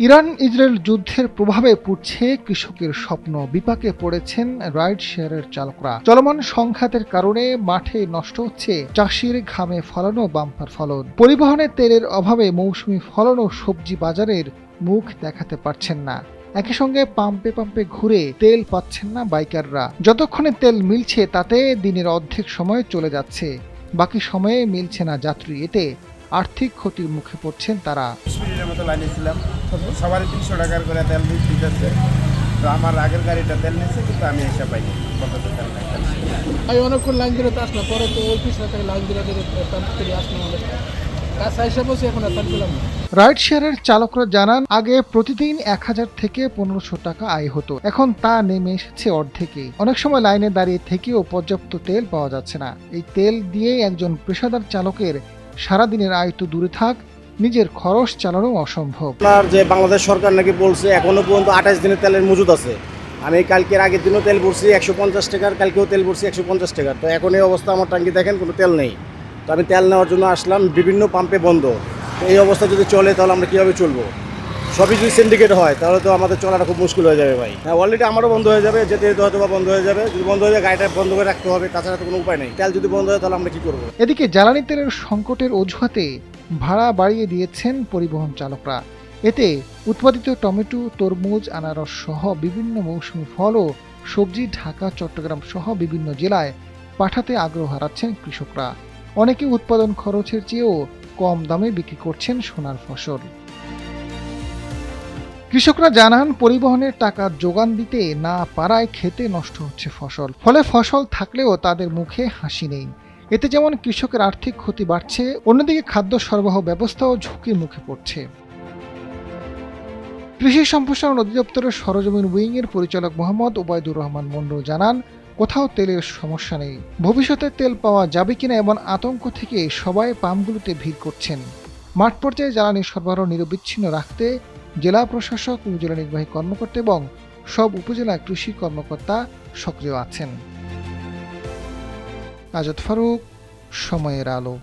Iran Israel যুদ্ধের প্রভাবে পুড়ছে কৃষকের স্বপ্ন, বিপাকে পড়েছেন রাইড শেয়ারের চালকরা। চলমান সংঘাতের কারণে মাঠে নষ্ট হচ্ছে চাষির ঘামে ফলানো বাম্পার ফলন। পরিবহনে তেলের অভাবে মৌসুমি ফলন ও সবজি বাজারের মুখ দেখাতে পারছেন না। একই সঙ্গে পাম্পে পাম্পে ঘুরে তেল পাচ্ছেন না বাইকাররা। যতক্ষণে তেল মিলছে তাতে দিনের অর্ধেক সময় চলে যাচ্ছে, বাকি সময়ে মিলছে না যাত্রী। এতে আর্থিক ক্ষতির মুখে পড়ছেন তারা। 20 মিনিটের মতো লাইনে ছিলাম। সবারই 300 টাকার করে তেল দিতেছে। তো আমার আগের গাড়িটা তেল নিচ্ছে, কিন্তু আমি এসে পাইনি। আমি অনেকক্ষণ লাইন ধরে তো আসলাম, পরে তো ওই পিছনে থেকে লাইন ধরে আসলাম। আমাদের কাছে এসে বসে এখন আর তেল পেলাম না। রাইড শেয়ারের চালকরা জানান, আগে প্রতিদিন 1000 থেকে 1500 টাকা আয় হতো, এখন তা নেমে এসেছে অর্ধেকে। অনেক সময় লাইনে দাঁড়িয়ে থেকেও পর্যাপ্ত তেল পাওয়া যাচ্ছে না। এই তেল দিয়ে একজন পেশাদার চালকের সারাদিনের আয় তো দূরে থাক, নিজের খরচ চালানো অসম্ভব। আপনার যে বাংলাদেশ সরকার নাকি বলছে এখনো পর্যন্ত 28 দিনের তেলের মজুদ আছে। আমি কালকের আগের দিনও তেল ভরছি 150 টাকার, কালকেও তেল ভরছি 150 টাকার। তো এখন এই অবস্থা, আমার ট্যাঙ্কি দেখেন কোনো তেল নেই। তো আমি তেল নেওয়ার জন্য আসলাম, বিভিন্ন পাম্পে বন্ধ। তো এই অবস্থা যদি চলে তাহলে আমরা কীভাবে চলবো? সবই যদি সিন্ডিকেট হয় তাহলে তো আমাদের চলাটা খুব মুশকিল হয়ে যাবে ভাই। হ্যাঁ, অলরেডি আমারও বন্ধ হয়ে যাবে, যেতে যেতে হয়তো বা বন্ধ হয়ে যাবে। যদি বন্ধ হয়ে যায় গাড়িটা বন্ধ করে রাখতে হবে, তাছাড়া তো কোনো উপায় নেই। তেল যদি বন্ধ হয় তাহলে আমরা কী করবো? এদিকে জ্বালানি তেলের সংকটের অজুহাতে ভাড়া বাড়িয়ে দিয়েছেন পরিবহন চালকরা। এতে উৎপাদিত টমেটো, তরমুজ, আনারস সহ বিভিন্ন মৌসুমি ফল ও সবজি ঢাকা, চট্টগ্রাম সহ বিভিন্ন জেলায় পাঠাতে আগ্রহ হারাচ্ছেন কৃষকরা। অনেকে উৎপাদন খরচের চেয়েও কম দামে বিক্রি করছেন সোনার ফসল। কৃষকরা জানান, পরিবহনের টাকা যোগান দিতে না পারায় খেতে নষ্ট হচ্ছে ফসল। ফলে ফসল থাকলেও তাদের মুখে হাসি নেই। এতে যেমন কৃষকের আর্থিক ক্ষতি বাড়ছে, অন্যদিকে খাদ্য সরবরাহ ব্যবস্থাও ঝুঁকির মুখে পড়ছে। কৃষি সম্প্রসারণ অধিদপ্তরের সরজমিন উইংয়ের পরিচালক মোহাম্মদ ওবায়দুর রহমান মন্ডল জানান, কোথাও তেলের সমস্যা নেই। ভবিষ্যতে তেল পাওয়া যাবে কিনা এমন আতঙ্ক থেকে সবাই পাম্পগুলোতে ভিড় করছেন। মাঠ পর্যায়ে জ্বালানি সরবরাহ নিরবিচ্ছিন্ন রাখতে জেলা প্রশাসক, উপজেলা নির্বাহী কর্মকর্তা এবং সব উপজেলা কৃষি কর্মকর্তা সক্রিয় আছেন। আজাদ ফারুক, সময়ের আলো।